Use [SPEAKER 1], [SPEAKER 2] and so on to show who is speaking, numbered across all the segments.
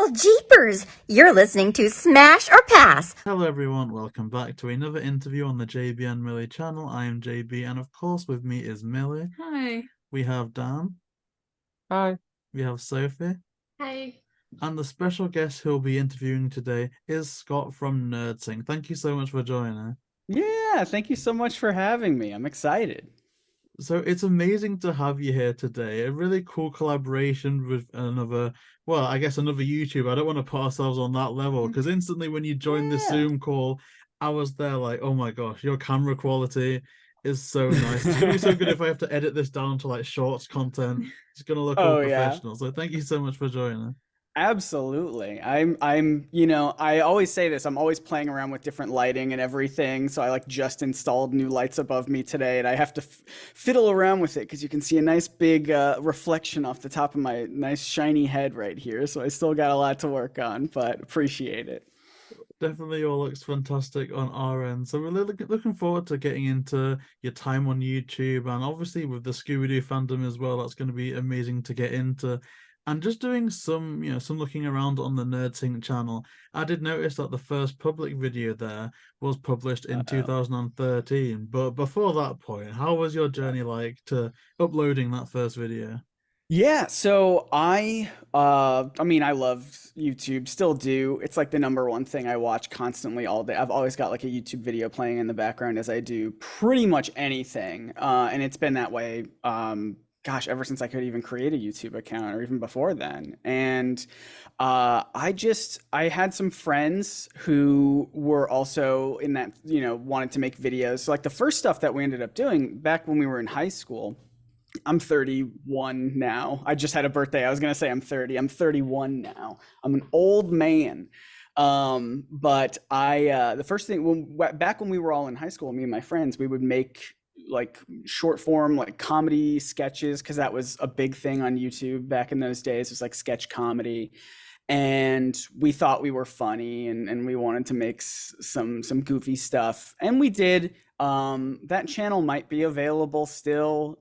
[SPEAKER 1] Well, jeepers! You're listening to Smash or Pass.
[SPEAKER 2] Hello everyone, welcome back to another interview on the JayBee and Milly channel. I am JayBee and of course with me is Milly.
[SPEAKER 3] Hi.
[SPEAKER 2] We have Dan,
[SPEAKER 4] Hi.
[SPEAKER 2] we have Sophie,
[SPEAKER 3] Hi.
[SPEAKER 2] and the special guest who'll be interviewing today is Scott from NERDSYNC. Thank you so much for joining.
[SPEAKER 4] Yeah, thank you so much for having me. I'm excited.
[SPEAKER 2] So it's amazing to have you here today. A really cool collaboration with another, well, I guess another YouTuber. I don't want to put ourselves on that level because instantly when you joined the
[SPEAKER 4] Yeah.
[SPEAKER 2] Zoom call, I was there like, oh my gosh, your camera quality is so nice. It's gonna be so good if I have to edit this down to like shorts content. It's gonna look all
[SPEAKER 4] Oh yeah,
[SPEAKER 2] professional. So thank you so much for joining.
[SPEAKER 4] absolutely. I always say this, I'm always playing around with different lighting and everything. So I like just installed new lights above me today and I have to fiddle around with it because you can see a nice big reflection off the top of my nice shiny head right here. So I still got a lot to work on, but appreciate it.
[SPEAKER 2] Definitely all looks fantastic on our end. So we're looking forward to getting into your time on YouTube and obviously with the Scooby Doo fandom as well. That's going to be amazing to get into. And just doing some looking around on the NERDSYNC channel, I did notice that the first public video there was published in
[SPEAKER 4] Uh-oh.
[SPEAKER 2] 2013. But before that point, how was your journey like to uploading that first video?
[SPEAKER 4] Yeah, so I mean I love YouTube, still do. It's like the number one thing I watch constantly all day. I've always got like a YouTube video playing in the background as I do pretty much anything. And it's been that way gosh, ever since I could even create a YouTube account or even before then. And I had some friends who were also in that, wanted to make videos. So like the first stuff that we ended up doing back when we were in high school. I'm 31 now. I just had a birthday. I was gonna say I'm 30. I'm 31 now. I'm an old man. But the first thing back when we were all in high school, me and my friends, we would make like short form like comedy sketches because that was a big thing on YouTube back in those days. It was like sketch comedy. And we thought we were funny and we wanted to make some goofy stuff. And we did. That channel might be available still.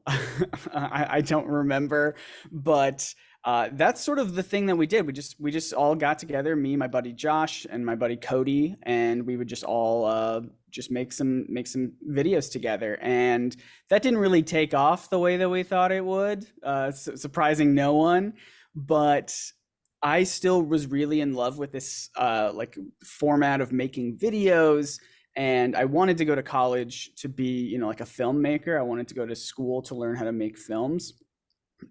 [SPEAKER 4] I don't remember, but that's sort of the thing that we did. We just all got together, me, my buddy Josh, and my buddy Cody, and we would just all just make some videos together. And that didn't really take off the way that we thought it would, surprising no one. But I still was really in love with this like format of making videos. And I wanted to go to college to be, like a filmmaker. I wanted to go to school to learn how to make films,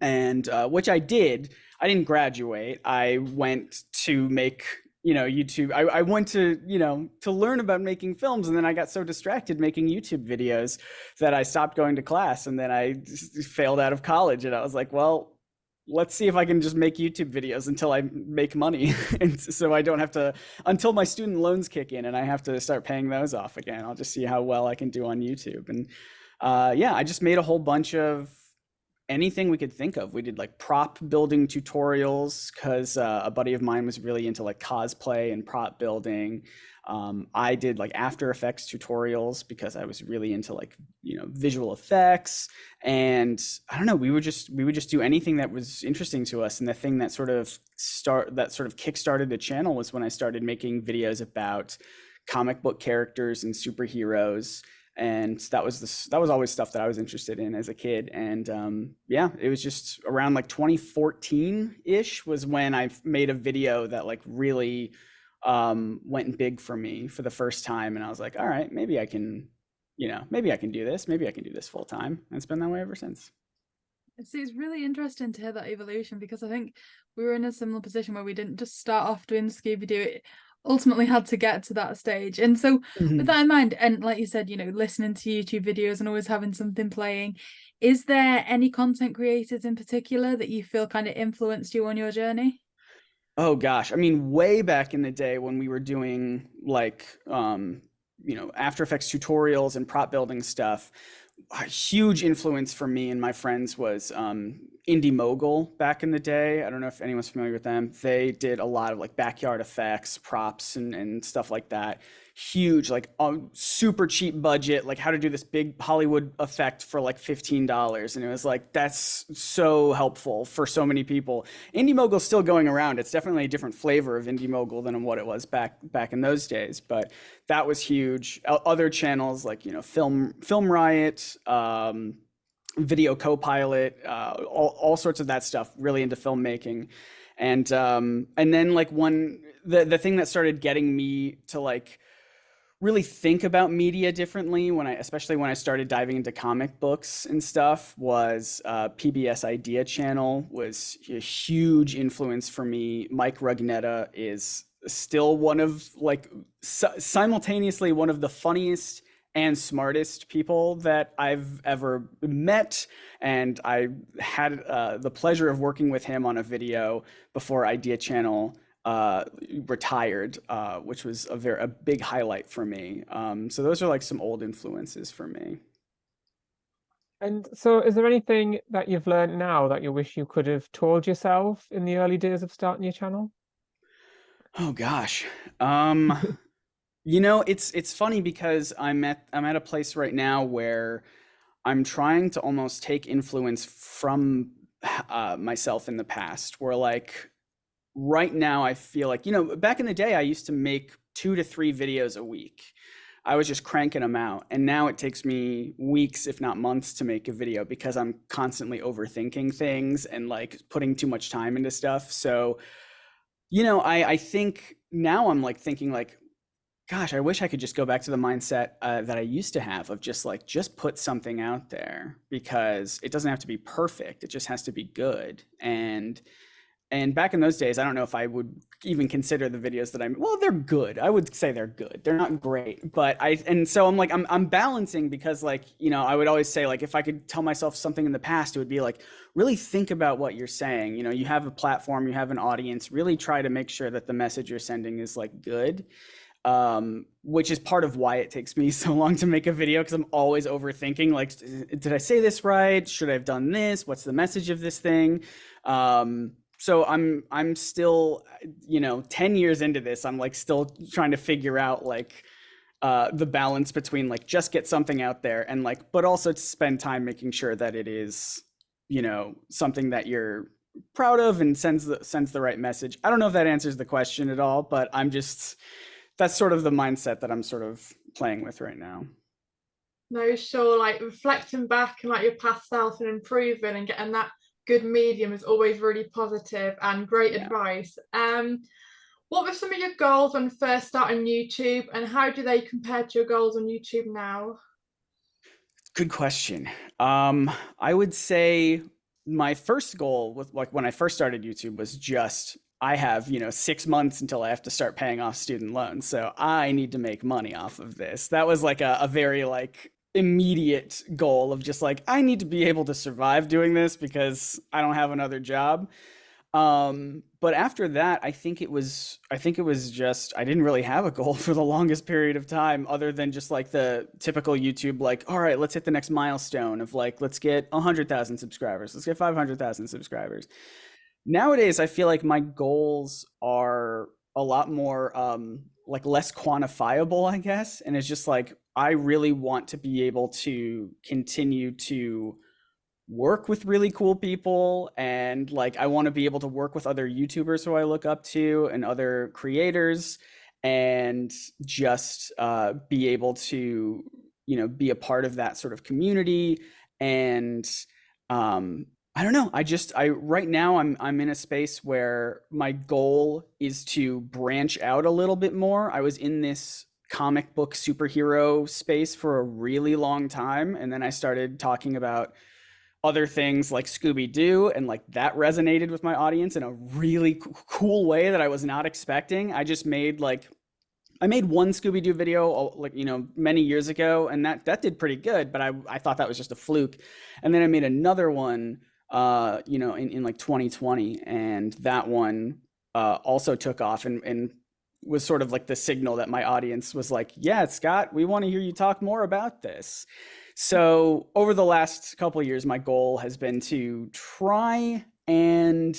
[SPEAKER 4] and which I did. I didn't graduate. I went to make, YouTube. I went to, to learn about making films, and then I got so distracted making YouTube videos that I stopped going to class, and then I failed out of college. And I was like, well, let's see if I can just make YouTube videos until I make money. And so I don't have to, until my student loans kick in and I have to start paying those off again. I'll just see how well I can do on YouTube. And yeah, I just made a whole bunch of anything we could think of. We did like prop building tutorials because a buddy of mine was really into like cosplay and prop building. I did like After Effects tutorials because I was really into like, visual effects. And I don't know, we would just do anything that was interesting to us. And the thing that sort of kickstarted the channel was when I started making videos about comic book characters and superheroes. And that was always stuff that I was interested in as a kid. And yeah, it was just around like 2014-ish was when I made a video that like really went big for me for the first time. And I was like, all right, maybe I can do this. Maybe I can do this full time. And it's been that way ever since.
[SPEAKER 3] It's really interesting to hear that evolution because I think we were in a similar position where we didn't just start off doing Scooby Doo. It ultimately had to get to that stage. And so with that in mind, and like you said, listening to YouTube videos and always having something playing, is there any content creators in particular that you feel kind of influenced you on your journey?
[SPEAKER 4] Oh gosh, I mean, way back in the day when we were doing like After Effects tutorials and prop building stuff, a huge influence for me and my friends was Indie Mogul back in the day. I don't know if anyone's familiar with them. They did a lot of like backyard effects, props, and stuff like that. Huge, like super cheap budget, like how to do this big Hollywood effect for like $15. And it was like, that's so helpful for so many people. Indie Mogul's still going around. It's definitely a different flavor of Indie Mogul than what it was back in those days. But that was huge. Other channels like, you know, Film Riot, Video Copilot, all sorts of that stuff, really into filmmaking. And then like the thing that started getting me to like really think about media differently especially when I started diving into comic books and stuff was PBS Idea Channel was a huge influence for me. Mike Rugnetta is still one of like simultaneously one of the funniest and smartest people that I've ever met. And I had the pleasure of working with him on a video before Idea Channel retired, which was a big highlight for me. So those are like some old influences for me.
[SPEAKER 5] And so is there anything that you've learned now that you wish you could have told yourself in the early days of starting your channel?
[SPEAKER 4] Oh gosh. You know, it's funny because I'm at a place right now where I'm trying to almost take influence from myself in the past, where like right now I feel like, you know, back in the day I used to make 2 to 3 videos a week. I was just cranking them out, and now it takes me weeks, if not months, to make a video because I'm constantly overthinking things and like putting too much time into stuff. So, you know, I think now I'm like thinking like, gosh, I wish I could just go back to the mindset that I used to have of just put something out there, because it doesn't have to be perfect. It just has to be good. And back in those days, I don't know if I would even consider the videos that well, they're good. I would say they're good. They're not great, but so I'm like, I'm balancing, because like, you know, I would always say like, if I could tell myself something in the past, it would be like, really think about what you're saying. You know, you have a platform, you have an audience, really try to make sure that the message you're sending is like good. Which is part of why it takes me so long to make a video, because I'm always overthinking, like, did I say this right? Should I have done this? What's the message of this thing? So I'm still, you know, 10 years into this, I'm like still trying to figure out like the balance between like just get something out there and like, but also to spend time making sure that it is, you know, something that you're proud of and sends the right message. I don't know if that answers the question at all, but that's sort of the mindset that I'm sort of playing with right now.
[SPEAKER 6] No, sure. Like reflecting back and like your past self and improving and getting that good medium is always really positive and great advice. What were some of your goals when first starting YouTube, and how do they compare to your goals on YouTube now?
[SPEAKER 4] Good question. I would say my first goal with like when I first started YouTube was just, I have, you know, 6 months until I have to start paying off student loans. So I need to make money off of this. That was like a very like immediate goal of just like, I need to be able to survive doing this because I don't have another job. But after that, I think it was just, I didn't really have a goal for the longest period of time, other than just like the typical YouTube, like, all right, let's hit the next milestone of like, let's get 100,000 subscribers. Let's get 500,000 subscribers. Nowadays, I feel like my goals are a lot more, like less quantifiable, I guess. And it's just like, I really want to be able to continue to work with really cool people, and like I want to be able to work with other YouTubers who I look up to and other creators, and just be able to, you know, be a part of that sort of community. And I don't know, I right now I'm in a space where my goal is to branch out a little bit more. I was in this comic book superhero space for a really long time, and then I started talking about other things like Scooby Doo, and like that resonated with my audience in a really cool way that I was not expecting. I made one Scooby Doo video like, you know, many years ago, and that did pretty good, but I thought that was just a fluke. And then I made another one you know, in like 2020, and that one also took off and was sort of like the signal that my audience was like, yeah, Scott, we want to hear you talk more about this. So over the last couple of years, my goal has been to try and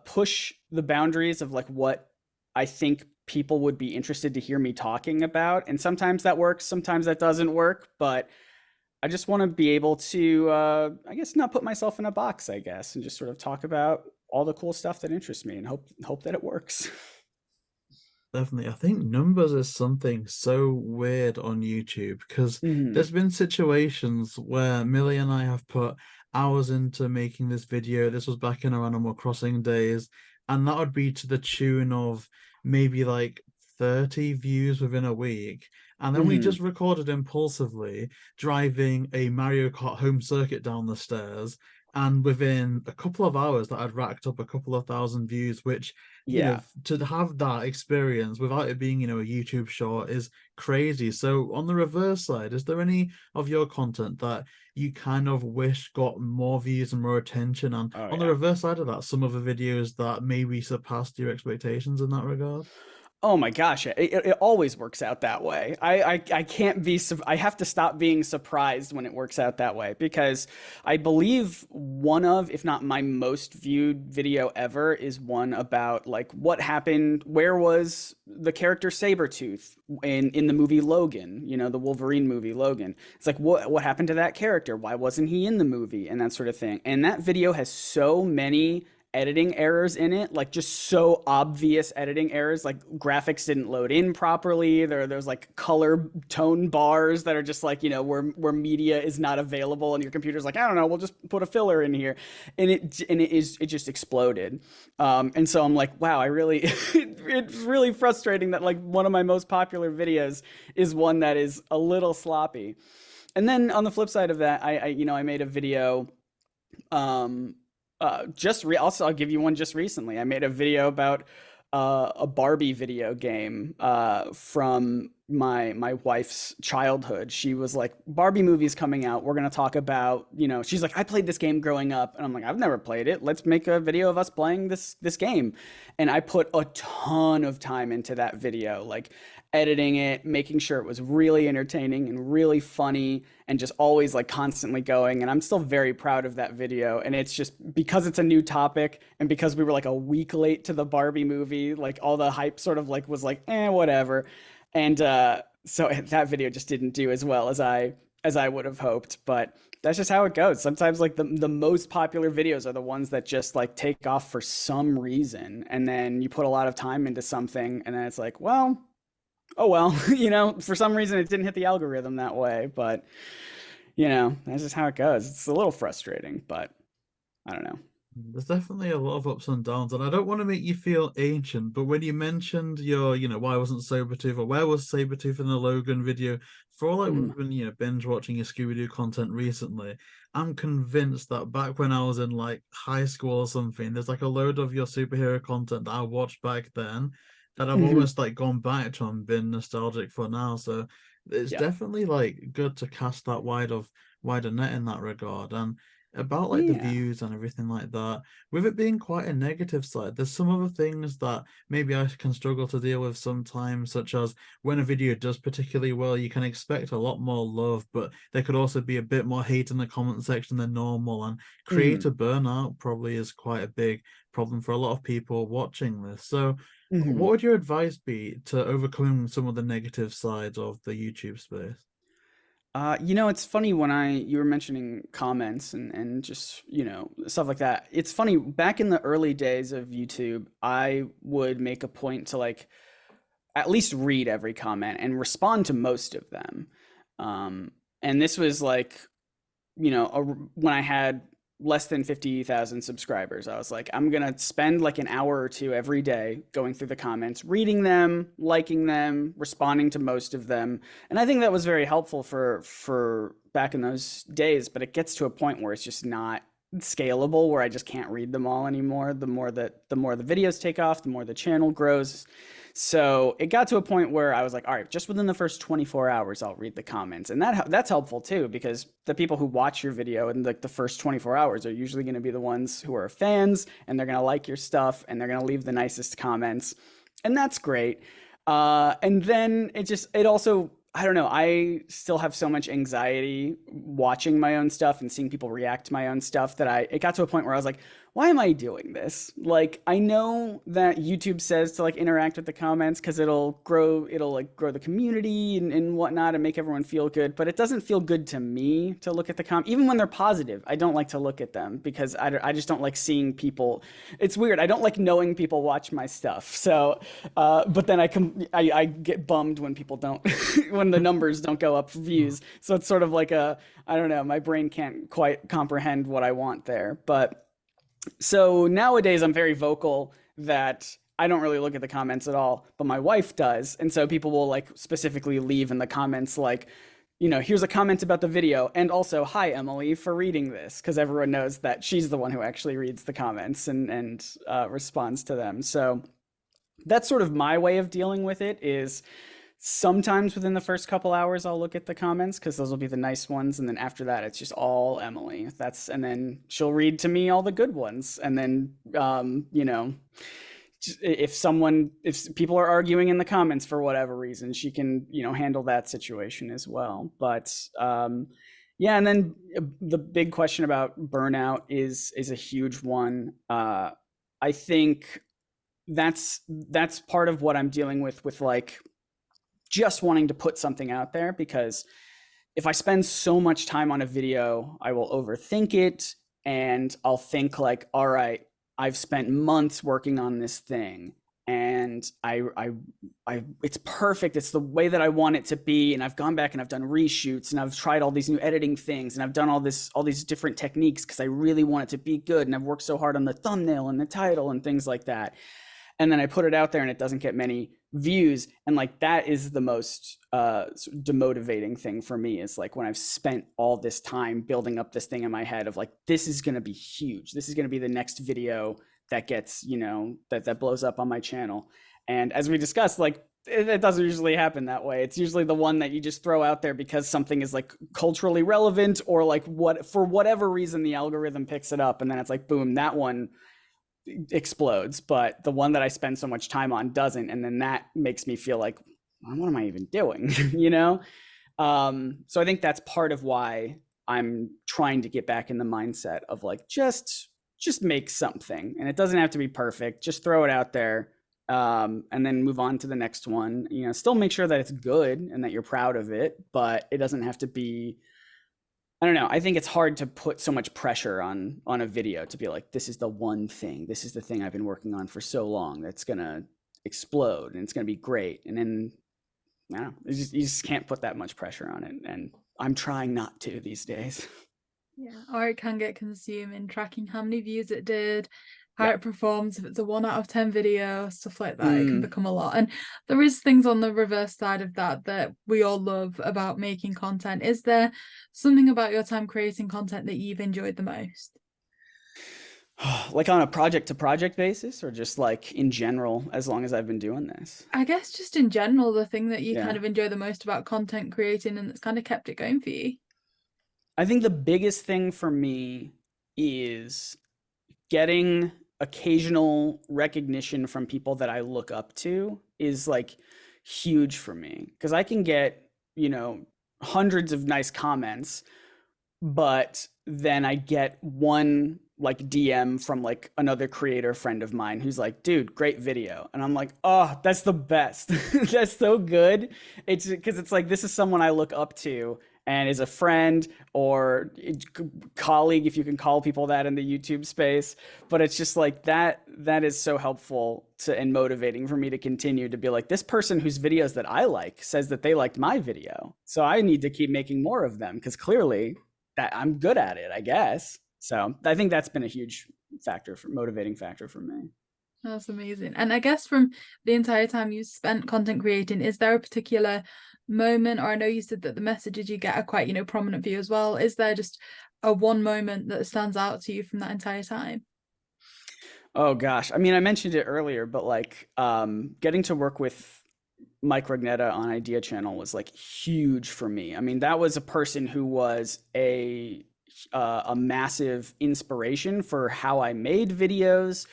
[SPEAKER 4] push the boundaries of like what I think people would be interested to hear me talking about. And sometimes that works, sometimes that doesn't work, but I just want to be able to, I guess, not put myself in a box, I guess, and just sort of talk about all the cool stuff that interests me and hope that it works.
[SPEAKER 2] Definitely. I think numbers is something so weird on YouTube because there's been situations where Millie and I have put hours into making this video. This was back in our Animal Crossing days, and that would be to the tune of maybe like 30 views within a week. And then we just recorded impulsively driving a Mario Kart home circuit down the stairs. And within a couple of hours that I'd racked up a couple of thousand views, which, you know, to have that experience without it being, you know, a YouTube short is crazy. So on the reverse side, is there any of your content that you kind of wish got more views and more attention? And on the reverse side of that, some of the videos that maybe surpassed your expectations in that regard?
[SPEAKER 4] Oh my gosh, it always works out that way. I can't be, I have to stop being surprised when it works out that way, because I believe one of, if not my most viewed video ever is one about like what happened, where was the character Sabretooth in the movie Logan, you know, the Wolverine movie Logan. It's like, what happened to that character? Why wasn't he in the movie? And that sort of thing. And that video has so many editing errors in it, like just so obvious editing errors, like graphics didn't load in properly. There's like color tone bars that are just like, you know, where media is not available and your computer's like, I don't know, we'll just put a filler in here. And it just exploded. And so I'm like, wow, it's really frustrating that like one of my most popular videos is one that is a little sloppy. And then on the flip side of that, I made a video, I'll give you one just recently. I made a video about a Barbie video game from my wife's childhood. She was like, Barbie movie's coming out. We're going to talk about, you know, she's like, I played this game growing up. And I'm like, I've never played it. Let's make a video of us playing this game. And I put a ton of time into that video, like editing it, making sure it was really entertaining and really funny and just always like constantly going. And I'm still very proud of that video. And it's just because it's a new topic and because we were like a week late to the Barbie movie, like all the hype sort of like was like, whatever. And so that video just didn't do as well as I would have hoped, but that's just how it goes. Sometimes like the most popular videos are the ones that just like take off for some reason. And then you put a lot of time into something and then it's like, well, oh well, you know, for some reason it didn't hit the algorithm that way, but you know, that's just how it goes. It's a little frustrating, but I don't know.
[SPEAKER 2] There's definitely a lot of ups and downs, and I don't want to make you feel ancient, but when you mentioned your, you know, why wasn't Sabretooth or where was Sabretooth in the Logan video, for all like we've been, you know, binge watching your Scooby Doo content recently, I'm convinced that back when I was in like high school or something, there's like a load of your superhero content that I watched back then that I've almost like gone back to and been nostalgic for now. So it's definitely like good to cast that wider net in that regard. And about like the views and everything like that, with it being quite a negative side, there's some other things that maybe I can struggle to deal with sometimes, such as when a video does particularly well, you can expect a lot more love, but there could also be a bit more hate in the comment section than normal, and creator burnout probably is quite a big problem for a lot of people watching this. So what would your advice be to overcoming some of the negative sides of the YouTube space?
[SPEAKER 4] You know, it's funny when you were mentioning comments and just, you know, stuff like that. It's funny, back in the early days of YouTube, I would make a point to like at least read every comment and respond to most of them. And this was like, you know, when I had less than 50,000 subscribers. I was like, I'm going to spend like an hour or two every day going through the comments, reading them, liking them, responding to most of them. And I think that was very helpful for back in those days, but it gets to a point where it's just not scalable, where I just can't read them all anymore. The more the videos take off, the more the channel grows. So it got to a point where I was like, all right, just within the first 24 hours, I'll read the comments. And that's helpful too, because the people who watch your video in like the first 24 hours are usually going to be the ones who are fans, and they're going to like your stuff and they're going to leave the nicest comments. And that's great. And then it also I don't know. I still have so much anxiety watching my own stuff and seeing people react to my own stuff that it got to a point where I was like, why am I doing this? Like, I know that YouTube says to like interact with the comments because it'll grow the community and whatnot and make everyone feel good, but it doesn't feel good to me to look at the comments. Even when they're positive, I don't like to look at them because I just don't like seeing people. It's weird. I don't like knowing people watch my stuff. So, but then I get bummed when people don't, when the numbers don't go up for views. So it's sort of like I don't know, my brain can't quite comprehend what I want there. But so nowadays I'm very vocal that I don't really look at the comments at all, but my wife does. And so people will like specifically leave in the comments like, you know, here's a comment about the video, and also, hi, Emily, for reading this, because everyone knows that she's the one who actually reads the comments and responds to them. So that's sort of my way of dealing with it. Is sometimes within the first couple hours I'll look at the comments because those will be the nice ones, and then after that it's just all Emily. And then she'll read to me all the good ones, and then you know, if people are arguing in the comments for whatever reason, she can, you know, handle that situation as well. But yeah, and then the big question about burnout is a huge one. I think that's part of what I'm dealing with like just wanting to put something out there, because if I spend so much time on a video, I will overthink it, and I'll think like, all right, I've spent months working on this thing, and it's perfect. It's the way that I want it to be. And I've gone back and I've done reshoots, and I've tried all these new editing things, and I've done all these different techniques because I really want it to be good. And I've worked so hard on the thumbnail and the title and things like that. And then I put it out there and it doesn't get many views. And like, that is the most demotivating thing for me, is like when I've spent all this time building up this thing in my head of like, this is going to be huge. This is going to be the next video that gets, you know, that blows up on my channel. And as we discussed, like, it doesn't usually happen that way. It's usually the one that you just throw out there because something is like culturally relevant, or like for whatever reason, the algorithm picks it up, and then it's like, boom, that one explodes. But the one that I spend so much time on doesn't, and then that makes me feel like, what am I even doing? You know? So I think that's part of why I'm trying to get back in the mindset of like, just make something, and it doesn't have to be perfect. Just throw it out there, and then move on to the next one. You know, still make sure that it's good and that you're proud of it, but it doesn't have to be, I don't know. I think it's hard to put so much pressure on a video to be like, this is the one thing. This is the thing I've been working on for so long that's going to explode and it's going to be great. And then, I don't know, you just can't put that much pressure on it. And I'm trying not to these days.
[SPEAKER 3] Yeah, or it can get consuming, tracking how many views it did, how it performs, if it's a 1 out of 10 video, stuff like that. It can become a lot. And there is things on the reverse side of that we all love about making content. Is there something about your time creating content that you've enjoyed the most?
[SPEAKER 4] Like on a project to project basis, or just like in general, as long as I've been doing this?
[SPEAKER 3] I guess just in general, the thing that you kind of enjoy the most about content creating and that's kind of kept it going for you.
[SPEAKER 4] I think the biggest thing for me is getting occasional recognition from people that I look up to is like huge for me, because I can get, you know, hundreds of nice comments, but then I get one like DM from like another creator friend of mine who's like, dude, great video. And I'm like, oh, that's the best. That's so good. It's because it's like, this is someone I look up to and is a friend or colleague, if you can call people that in the YouTube space. But it's just like that is so helpful and motivating for me to continue to be like, this person whose videos that I like says that they liked my video, so I need to keep making more of them, because clearly that I'm good at it, I guess. So I think that's been a huge motivating factor for me.
[SPEAKER 3] That's amazing. And I guess from the entire time you spent content creating, is there a particular moment, or I know you said that the messages you get are quite, you know, prominent for you as well. Is there just a one moment that stands out to you from that entire time?
[SPEAKER 4] Oh gosh. I mean, I mentioned it earlier, but like getting to work with Mike Rugnetta on Idea Channel was like huge for me. I mean, that was a person who was a massive inspiration for how I made videos,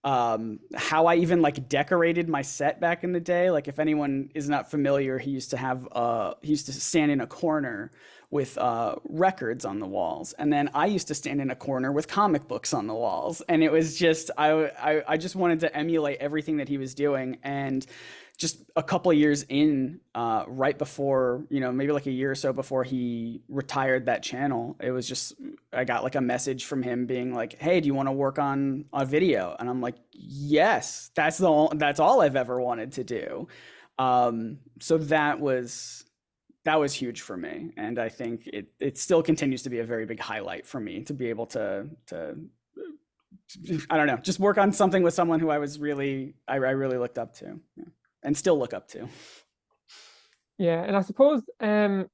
[SPEAKER 4] how I even like decorated my set back in the day. Like if anyone is not familiar, he used to stand in a corner with records on the walls, and then I used to stand in a corner with comic books on the walls, and it was just I just wanted to emulate everything that he was doing. And just a couple of years in, right before, maybe like a year or so before he retired that channel, it was just, I got like a message from him being like, hey, do you want to work on a video? And I'm like, yes, that's all I've ever wanted to do. So that was huge for me. And I think it still continues to be a very big highlight for me to be able to I don't know, just work on something with someone who I really looked up to. Yeah. And still look up to.
[SPEAKER 5] Yeah, and I suppose going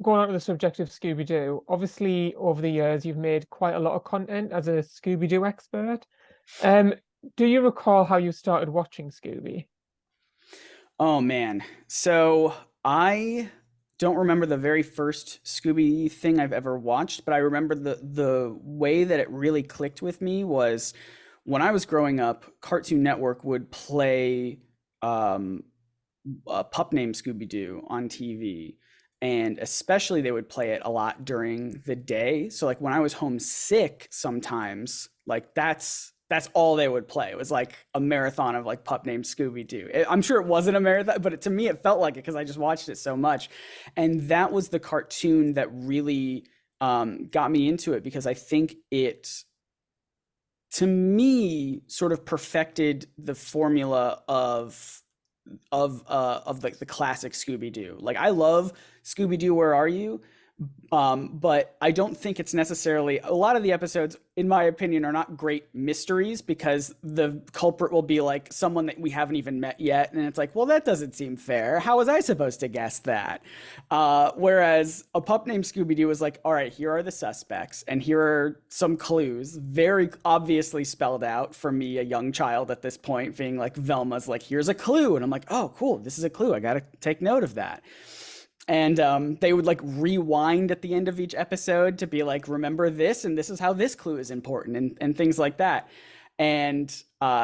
[SPEAKER 5] on to the subject of Scooby Doo, obviously over the years you've made quite a lot of content as a Scooby Doo expert. Do you recall how you started watching Scooby?
[SPEAKER 4] Oh man, so I don't remember the very first Scooby thing I've ever watched, but I remember the way that it really clicked with me was when I was growing up, Cartoon Network would play a pup named Scooby Doo on TV, and especially they would play it a lot during the day. So like when I was homesick sometimes, like that's all they would play. It was like a marathon of like pup named Scooby Doo. I'm sure it wasn't a marathon, but to me it felt like it because I just watched it so much. And that was the cartoon that really got me into it, because I think it, to me, sort of perfected the formula of like the classic Scooby-Doo. Like I love Scooby-Doo, Where Are You? But I don't think it's necessarily, a lot of the episodes, in my opinion, are not great mysteries, because the culprit will be like someone that we haven't even met yet. And it's like, well, that doesn't seem fair. How was I supposed to guess that? Whereas A Pup Named Scooby-Doo was like, all right, here are the suspects and here are some clues, very obviously spelled out for me, a young child at this point, being like, Velma's like, here's a clue. And I'm like, oh, cool, this is a clue. I got to take note of that. And they would like rewind at the end of each episode to be like, remember this, and this is how this clue is important, and things like that. And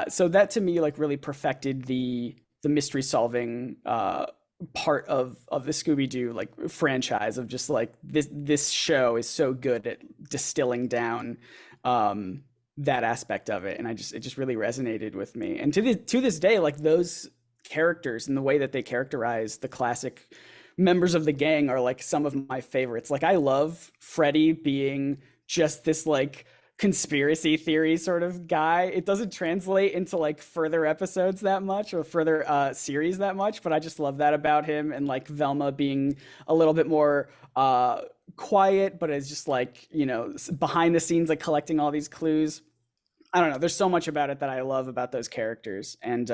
[SPEAKER 4] so that to me like really perfected the mystery solving part of the Scooby-Doo like franchise, of just like this show is so good at distilling down that aspect of it. And it just really resonated with me. And to this day, like those characters and the way that they characterize the classic members of the gang are like some of my favorites. Like I love Freddy being just this like conspiracy theory sort of guy. It doesn't translate into like further episodes that much, or further series that much, but I just love that about him. And like Velma being a little bit more quiet, but is just like, behind the scenes, like collecting all these clues. I don't know, there's so much about it that I love about those characters. And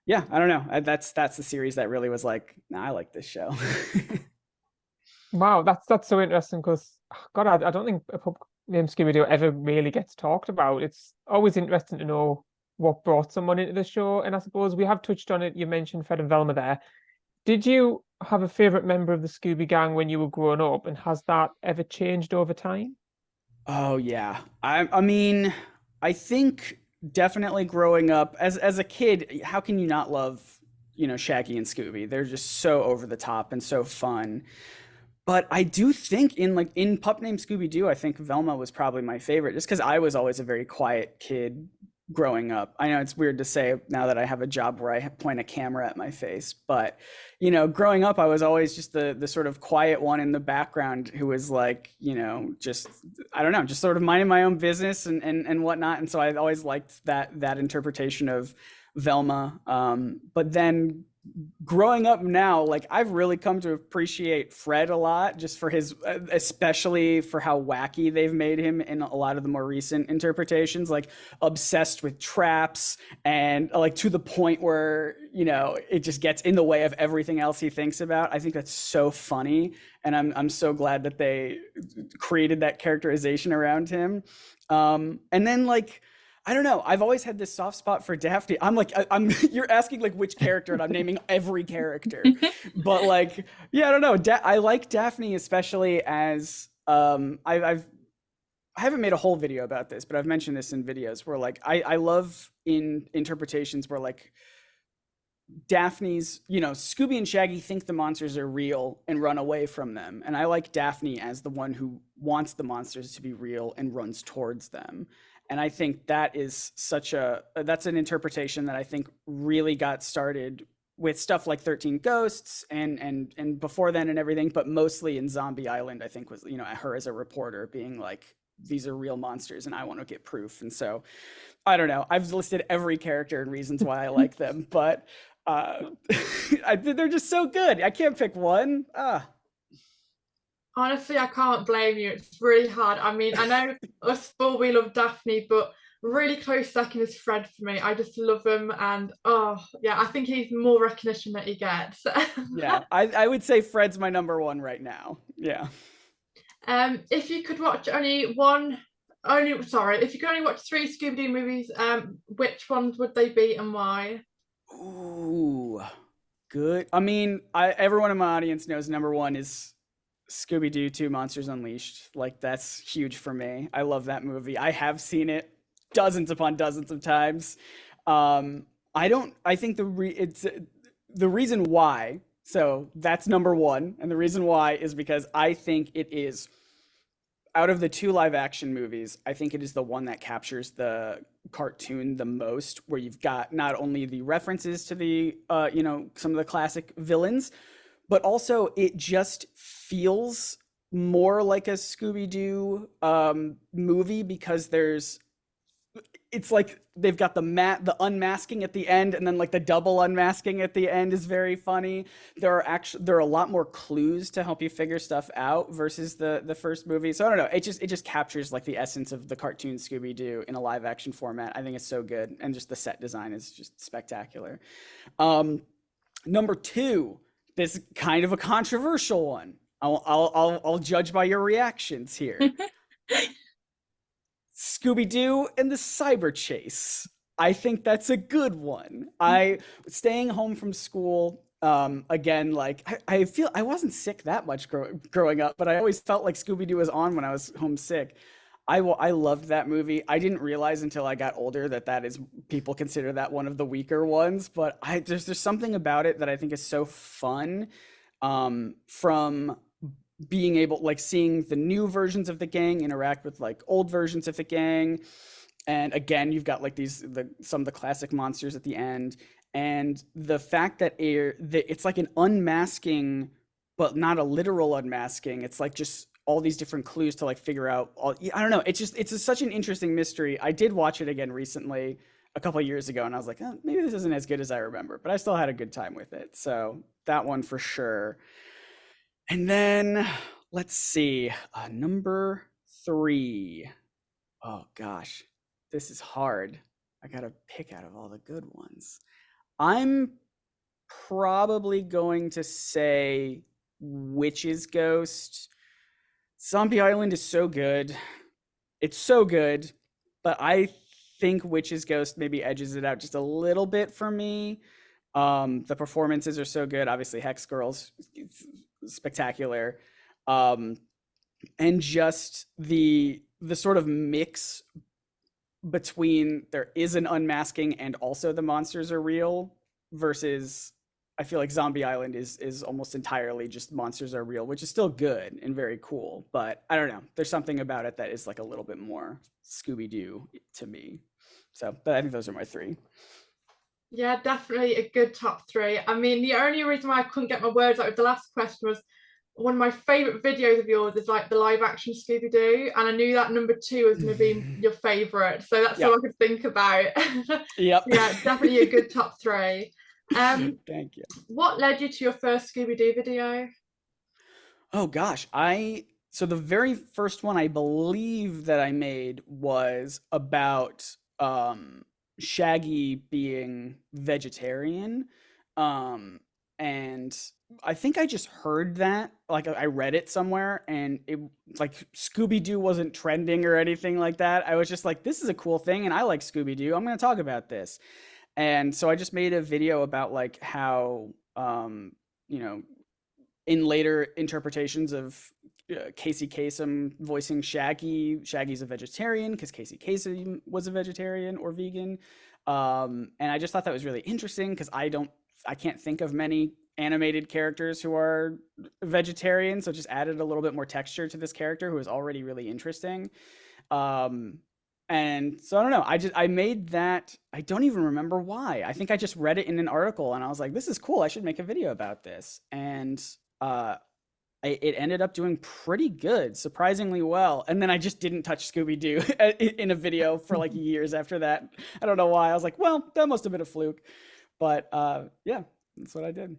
[SPEAKER 4] yeah, I don't know. That's the series that really was like, nah, I like this show.
[SPEAKER 5] Wow, that's so interesting, because God, I don't think a pup named Scooby Doo ever really gets talked about. It's always interesting to know what brought someone into the show. And I suppose we have touched on it. You mentioned Fred and Velma there. Did you have a favorite member of the Scooby Gang when you were growing up, and has that ever changed over time?
[SPEAKER 4] Oh yeah, I mean, I think definitely growing up as a kid, how can you not love, Shaggy and Scooby? They're just so over the top and so fun. But I do think in Pup Named Scooby Doo, I think Velma was probably my favorite, just because I was always a very quiet kid growing up. I know it's weird to say now that I have a job where I point a camera at my face, but growing up, I was always just the sort of quiet one in the background who was like, just, I don't know, just sort of minding my own business and whatnot. And so I always liked that interpretation of Velma. But then growing up now, like I've really come to appreciate Fred a lot, just for his, especially for how wacky they've made him in a lot of the more recent interpretations, like obsessed with traps, and like to the point where, it just gets in the way of everything else he thinks about. I think that's so funny. And I'm so glad that they created that characterization around him. And then like, I don't know, I've always had this soft spot for Daphne. I'm like, you're asking like which character, and I'm naming every character. But like, yeah, I don't know. I like Daphne, especially as I've I haven't made a whole video about this, but I've mentioned this in videos where like I love in interpretations where like Daphne's, Scooby and Shaggy think the monsters are real and run away from them. And I like Daphne as the one who wants the monsters to be real and runs towards them. And I think that is that's an interpretation that I think really got started with stuff like 13 Ghosts and before then and everything, but mostly in Zombie Island, I think was, her as a reporter being like, these are real monsters and I want to get proof. And so I don't know. I've listed every character and reasons why I like them, but they're just so good. I can't pick one.
[SPEAKER 6] Honestly, I can't blame you. It's really hard. I mean, I know us four, we love Daphne, but really close second is Fred for me. I just love him, and I think he's more recognition that he gets.
[SPEAKER 4] Yeah, I would say Fred's my number one right now. Yeah.
[SPEAKER 6] If you could watch if you could only watch 3 Scooby Doo movies, which ones would they be and why?
[SPEAKER 4] Ooh, good. I mean, everyone in my audience knows number one is Scooby Doo 2 Monsters Unleashed. Like, that's huge for me. I love that movie. I have seen it dozens upon dozens of times. I think the reason why, so that's number one. And the reason why is because I think it is, out of the 2 live action movies, I think it is the one that captures the cartoon the most, where you've got not only the references to the, some of the classic villains, but also it just feels more like a Scooby-Doo movie, because it's like they've got the unmasking at the end, and then like the double unmasking at the end is very funny. There are a lot more clues to help you figure stuff out versus the first movie. So I don't know. It just captures like the essence of the cartoon Scooby-Doo in a live action format. I think it's so good, and just the set design is just spectacular. Number 2, this is kind of a controversial one. I'll judge by your reactions here. Scooby-Doo and the Cyber Chase. I think that's a good one. Staying home from school, again, like I feel I wasn't sick that much growing up, but I always felt like Scooby-Doo was on when I was homesick. I loved that movie. I didn't realize until I got older that people consider that one of the weaker ones, but there's something about it that I think is so fun, from being able, like, seeing the new versions of the gang interact with like old versions of the gang. And again, you've got like some of the classic monsters at the end, and the fact that it's like an unmasking, but not a literal unmasking. It's like just all these different clues to like figure out I don't know. It's such an interesting mystery. I did watch it again recently, a couple of years ago, and I was like, oh, maybe this isn't as good as I remember, but I still had a good time with it. So that one for sure. And then let's see, number 3. Oh gosh, this is hard. I gotta pick out of all the good ones. I'm probably going to say Witch's Ghost. Zombie Island is so good. It's so good, but I think Witch's Ghost maybe edges it out just a little bit for me. The performances are so good. Obviously, Hex Girl's spectacular. And just the sort of mix between there is an unmasking and also the monsters are real, versus I feel like Zombie Island is almost entirely just monsters are real, which is still good and very cool, but I don't know. There's something about it that is like a little bit more Scooby-Doo to me. So, but I think those are my 3.
[SPEAKER 6] Yeah, definitely a good top 3. I mean, the only reason why I couldn't get my words out with the last question was one of my favorite videos of yours is like the live action Scooby Doo, and I knew that number 2 was going to be your favorite, so that's all I could think about.
[SPEAKER 4] Yep.
[SPEAKER 6] Yeah, definitely a good top 3.
[SPEAKER 4] Thank you.
[SPEAKER 6] What led you to your first Scooby Doo video?
[SPEAKER 4] Oh gosh, so the very first one I believe that I made was about Shaggy being vegetarian, and I think I just heard that, like I read it somewhere, and it like Scooby Doo wasn't trending or anything like that. I was just like, this is a cool thing, and I like Scooby Doo. I'm going to talk about this. And so I just made a video about like how, in later interpretations of Casey Kasem voicing Shaggy. Shaggy's a vegetarian because Casey Kasem was a vegetarian or vegan. And I just thought that was really interesting because I can't think of many animated characters who are vegetarian. So it just added a little bit more texture to this character who is already really interesting. And so I don't know. I made that. I don't even remember why. I think I just read it in an article and I was like, this is cool. I should make a video about this. And it ended up doing pretty good, surprisingly well. And then I just didn't touch Scooby Doo in a video for like years after that. I don't know why. I was like, well, that must have been a fluke. But yeah, that's what I did.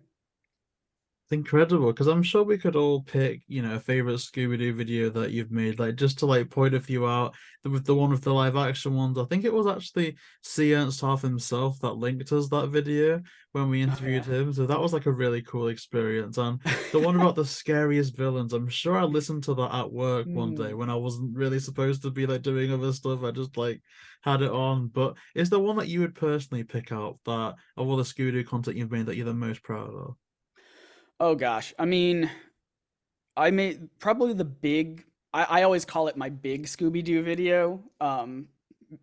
[SPEAKER 2] It's incredible because I'm sure we could all pick, a favorite Scooby-Doo video that you've made, like just to like point a few out. With the one with the live action ones, I think it was actually C. Ernst Half himself that linked us that video when we interviewed him. So that was like a really cool experience. And the one about the scariest villains, I'm sure I listened to that at work one day when I wasn't really supposed to be like doing other stuff. I just like had it on. But is there one that you would personally pick out that of all the Scooby-Doo content you've made that you're the most proud of?
[SPEAKER 4] Oh gosh. I mean, I made probably the big, I always call it my big Scooby-Doo video.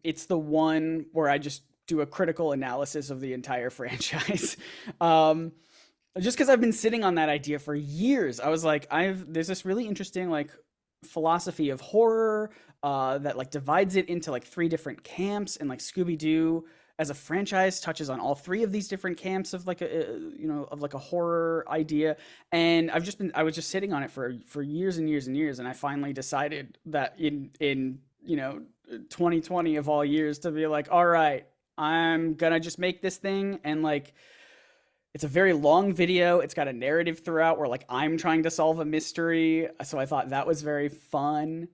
[SPEAKER 4] It's the one where I just do a critical analysis of the entire franchise. Just because I've been sitting on that idea for years. I was like, there's this really interesting like philosophy of horror that like divides it into like 3 different camps, and like Scooby-Doo as a franchise touches on all 3 of these different camps of like a horror idea. And I was just sitting on it for years and years and years. And I finally decided that in 2020 of all years to be like, all right, I'm gonna just make this thing. And like, it's a very long video. It's got a narrative throughout where like I'm trying to solve a mystery. So I thought that was very fun.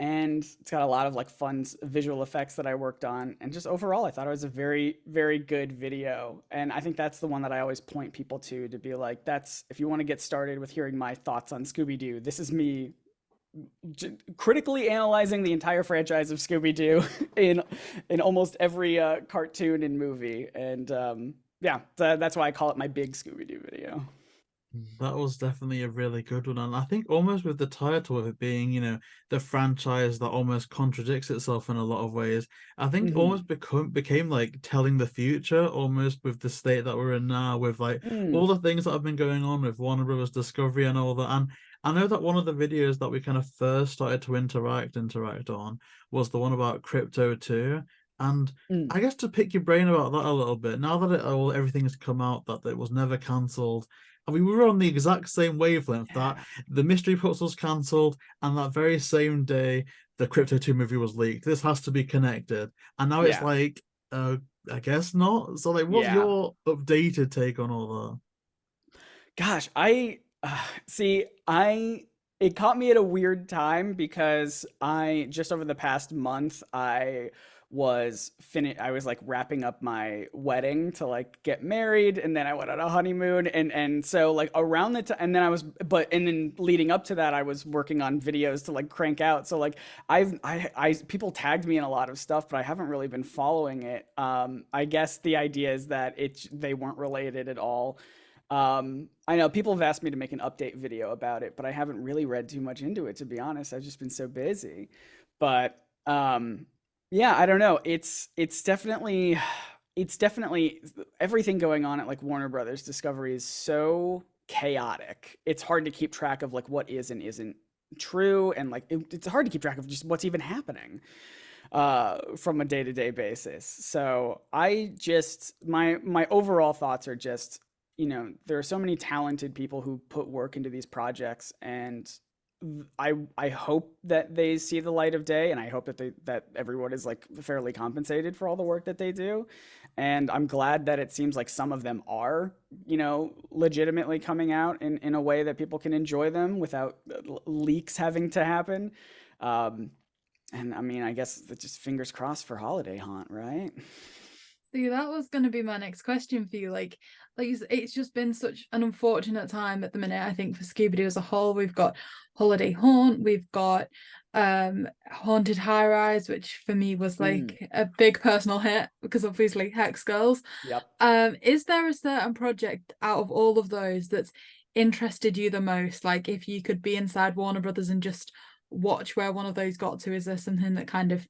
[SPEAKER 4] And it's got a lot of like fun visual effects that I worked on. And just overall, I thought it was a very, very good video. And I think that's the one that I always point people to be like, if you want to get started with hearing my thoughts on Scooby-Doo, this is me critically analyzing the entire franchise of Scooby-Doo in almost every cartoon and movie. And yeah, that's why I call it my big Scooby-Doo video.
[SPEAKER 2] That was definitely a really good one. And I think almost with the title of it being, the franchise that almost contradicts itself in a lot of ways, I think almost became like telling the future almost with the state that we're in now, with like all the things that have been going on with Warner Brothers Discovery and all that. And I know that one of the videos that we kind of first started to interact on was the one about Crypto 2. And I guess to pick your brain about that a little bit, now that everything's come out, that it was never cancelled. I mean, we were on the exact same wavelength that the Mystery Pups was cancelled, and that very same day the Crypto 2 movie was leaked. This has to be connected. And now it's like, I guess not. So like, what's your updated take on all that?
[SPEAKER 4] Gosh, it caught me at a weird time because just over the past month, I was like wrapping up my wedding to like get married, and then I went on a honeymoon, and so like around the time, and then leading up to that, I was working on videos to like crank out. So like people tagged me in a lot of stuff, but I haven't really been following it. I guess the idea is that they weren't related at all. I know people have asked me to make an update video about it, but I haven't really read too much into it, to be honest. I've just been so busy. But yeah, I don't know. It's definitely everything going on at like Warner Brothers Discovery is so chaotic. It's hard to keep track of like what is and isn't true, and like it's hard to keep track of just what's even happening from a day-to-day basis. So my overall thoughts are just, there are so many talented people who put work into these projects, and I hope that they see the light of day, and I hope that everyone is like fairly compensated for all the work that they do. And I'm glad that it seems like some of them are, legitimately coming out in a way that people can enjoy them without leaks having to happen. And I mean, I guess that's just fingers crossed for Holiday Haunt, right?
[SPEAKER 3] See, that was going to be my next question for you. Like it's just been such an unfortunate time at the minute, I think, for Scooby-Doo as a whole. We've got Holiday Haunt, we've got Haunted High Rise, which for me was like a big personal hit because obviously Hex Girls.
[SPEAKER 4] Yep.
[SPEAKER 3] Is there a certain project out of all of those that's interested you the most? Like, if you could be inside Warner Brothers and just watch where one of those got to, is there something that kind of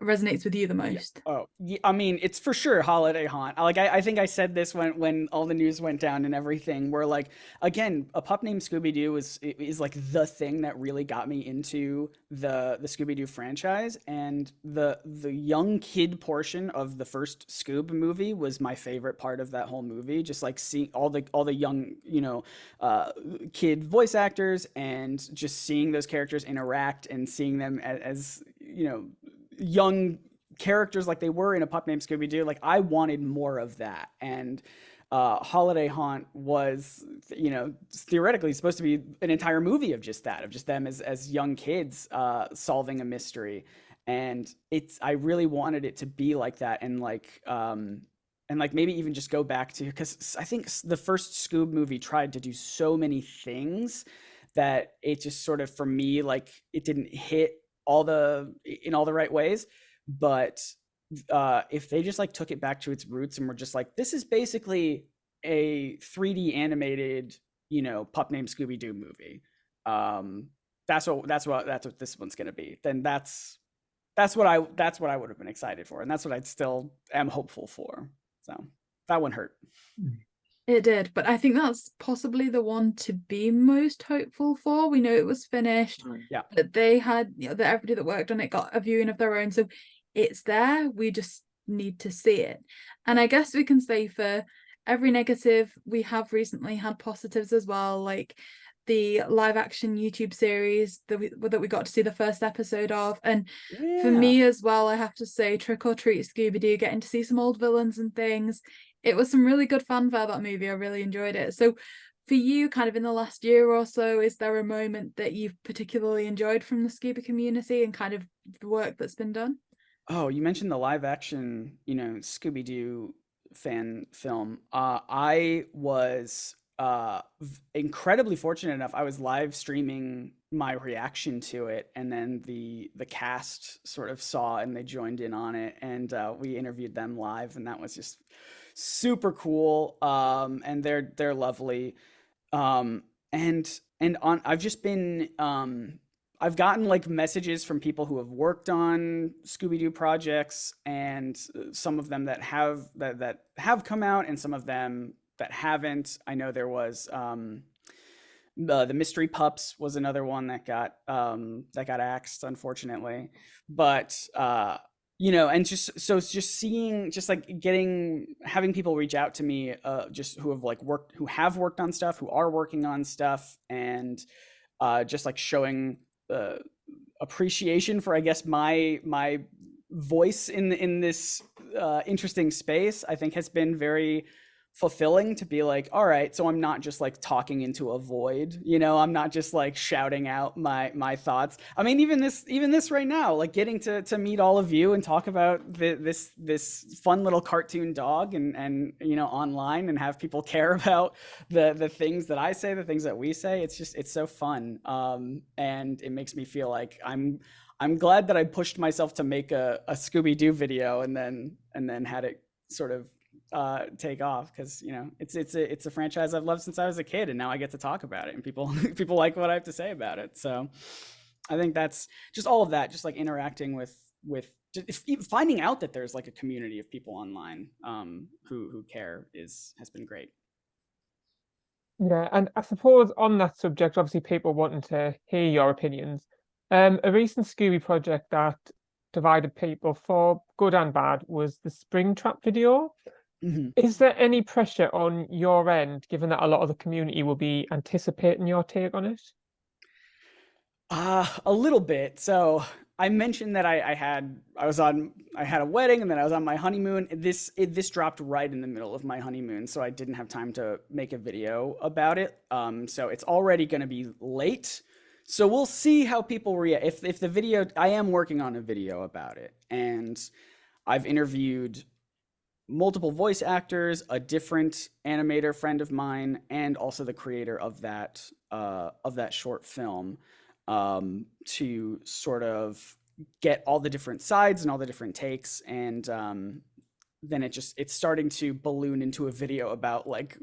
[SPEAKER 3] resonates with you the most?
[SPEAKER 4] Oh, yeah, I mean, it's for sure Holiday Haunt. Like, I think I said this when all the news went down and everything, where like, again, A Pup Named Scooby Doo is like the thing that really got me into the Scooby Doo franchise, and the young kid portion of the first Scoob movie was my favorite part of that whole movie. Just like seeing all the young, kid voice actors, and just seeing those characters interact and seeing them as young characters like they were in A Pup Named Scooby Doo. Like, I wanted more of that, and Holiday Haunt was, theoretically supposed to be an entire movie of just that, of just them as young kids solving a mystery. And I really wanted it to be like that, and like maybe even just go back to, because I think the first Scoob movie tried to do so many things that it just sort of, for me, like, it didn't hit in all the right ways. But if they just like took it back to its roots and were just like, this is basically a 3D animated, Pup Named Scooby Doo movie, that's what this one's gonna be, then that's what I would have been excited for, and that's what I still am hopeful for. So that one hurt.
[SPEAKER 3] It did, but I think that's possibly the one to be most hopeful for. We know it was finished,
[SPEAKER 4] Yeah,
[SPEAKER 3] but they had, that everybody that worked on it got a viewing of their own, so it's there. We just need to see it. And I guess we can say for every negative, we have recently had positives as well, like the live action YouTube series that we got to see the first episode of. And for me as well, I have to say, Trick or Treat Scooby Doo, getting to see some old villains and things. It was some really good fanfare, that movie. I really enjoyed it. So for you, kind of in the last year or so, is there a moment that you've particularly enjoyed from the Scooby community and kind of the work that's been done?
[SPEAKER 4] Oh, you mentioned the live action, Scooby Doo fan film. I was incredibly fortunate enough. I was live streaming my reaction to it, and then the cast sort of saw and they joined in on it, and we interviewed them live, and that was just super cool. And they're lovely. I've just been I've gotten like messages from people who have worked on Scooby-Doo projects, and some of them that have come out, and some of them that haven't. I know there was the Mystery Pups was another one that got axed, unfortunately. But and just seeing, just like having people reach out to me, just who have worked on stuff, who are working on stuff, and just like showing appreciation for, I guess, my voice in this interesting space, I think has been very fulfilling, to be like, all right, so I'm not just like talking into a void, I'm not just like shouting out my thoughts. I mean, even this right now, like getting to meet all of you and talk about this fun little cartoon dog and online, and have people care about the things that I say, the things that we say. It's so fun. And it makes me feel like I'm glad that I pushed myself to make a Scooby-Doo video, and then had it sort of take off, because it's a franchise I've loved since I was a kid, and now I get to talk about it, and people like what I have to say about it. So I think that's just all of that, just like interacting with just finding out that there's like a community of people online who care has been great.
[SPEAKER 5] Yeah, and I suppose on that subject, obviously people wanting to hear your opinions. A recent Scooby project that divided people for good and bad was the Springtrap video.
[SPEAKER 4] Mm-hmm.
[SPEAKER 5] Is there any pressure on your end, given that a lot of the community will be anticipating your take on it?
[SPEAKER 4] A little bit. So I mentioned that I had a wedding, and then I was on my honeymoon. This dropped right in the middle of my honeymoon, so I didn't have time to make a video about it. So it's already going to be late. So we'll see how people react. If the video, I am working on a video about it, and I've interviewed multiple voice actors, a different animator friend of mine, and also the creator of that short film, to sort of get all the different sides and all the different takes. And then it's starting to balloon into a video about like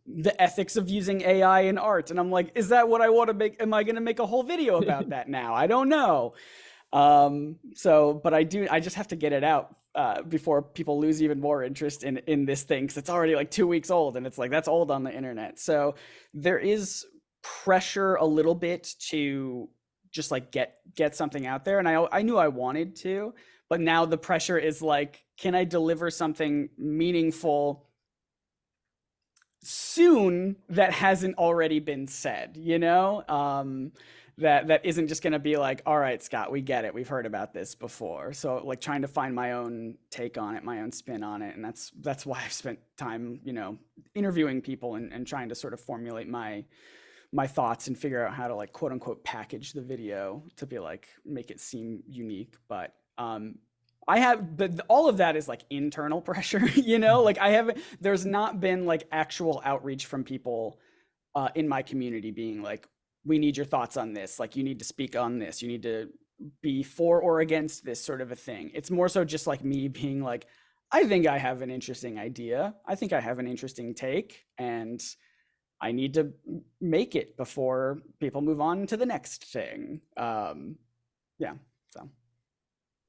[SPEAKER 4] the ethics of using AI in art. And I'm like, is that what I want to make? Am I going to make a whole video about that now? I don't know. But I just have to get it out before people lose even more interest in this thing, because it's already like 2 weeks old, and it's like, that's old on the internet. So there is pressure a little bit to just like get something out there. And I knew I wanted to, but now the pressure is like, can I deliver something meaningful soon that hasn't already been said, that isn't just going to be like, all right, Scott, we get it. We've heard about this before. So like trying to find my own take on it, my own spin on it. And that's why I've spent time, interviewing people and trying to sort of formulate my thoughts and figure out how to like quote unquote package the video to be like, make it seem unique. But all of that is like internal pressure, like there's not been like actual outreach from people in my community being like, we need your thoughts on this. Like, you need to speak on this. You need to be for or against this sort of a thing. It's more so just like me being like, I think I have an interesting idea. I think I have an interesting take, and I need to make it before people move on to the next thing.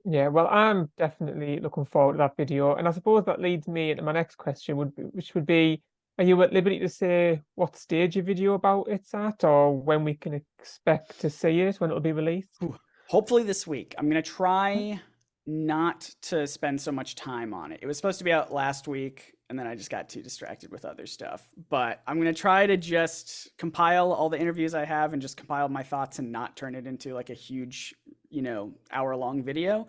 [SPEAKER 5] Yeah, well, I'm definitely looking forward to that video. And I suppose that leads me into my next question, which would be, are you at liberty to say what stage your video about it's at, or when we can expect to see it, when it'll be released?
[SPEAKER 4] Hopefully this week. I'm going to try not to spend so much time on it. It was supposed to be out last week, and then I just got too distracted with other stuff. But I'm going to try to just compile all the interviews I have and just compile my thoughts and not turn it into like a huge, hour-long video.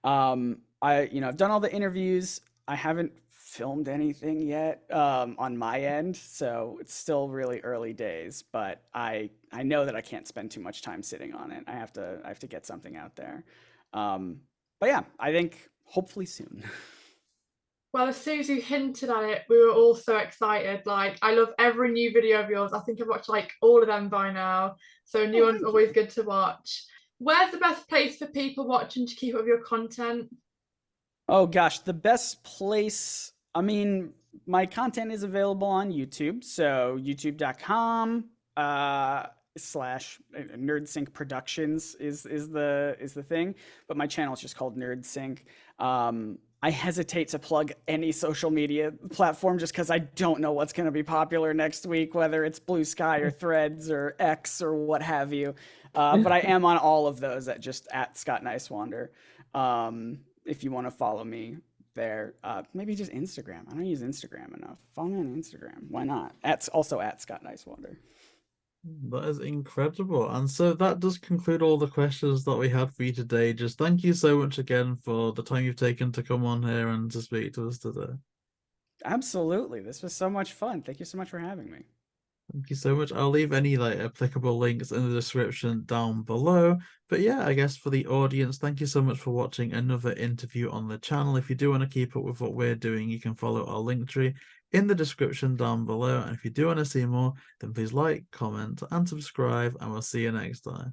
[SPEAKER 4] I've done all the interviews. I haven't filmed anything yet on my end, so it's still really early days, but I know that I can't spend too much time sitting on it. I have to get something out there. But yeah, I think hopefully soon.
[SPEAKER 6] Well, as soon as you hinted at it, we were all so excited. Like, I love every new video of yours. I think I've watched like all of them by now, so a new one's always good to watch. Where's the best place for people watching to keep up with your content?
[SPEAKER 4] Oh gosh, the best place, I mean, my content is available on YouTube, so youtube.com / NERDSYNC Productions is the thing, but my channel is just called NERDSYNC. I hesitate to plug any social media platform just because I don't know what's going to be popular next week, whether it's Blue Sky or Threads or X or what have you. But I am on all of those at Scott Niswander. If you want to follow me there, maybe just Instagram. I don't use Instagram enough. Follow me on Instagram. Why not? Also at Scott Niswander.
[SPEAKER 2] That is incredible. And so that does conclude all the questions that we had for you today. Just thank you so much again for the time you've taken to come on here and to speak to us today.
[SPEAKER 4] Absolutely. This was so much fun. Thank you so much for having me.
[SPEAKER 2] Thank you so much. I'll leave any like applicable links in the description down below. But yeah, I guess for the audience, thank you so much for watching another interview on the channel. If you do want to keep up with what we're doing, you can follow our Linktree in the description down below. And if you do want to see more, then please like, comment, and subscribe, and we'll see you next time.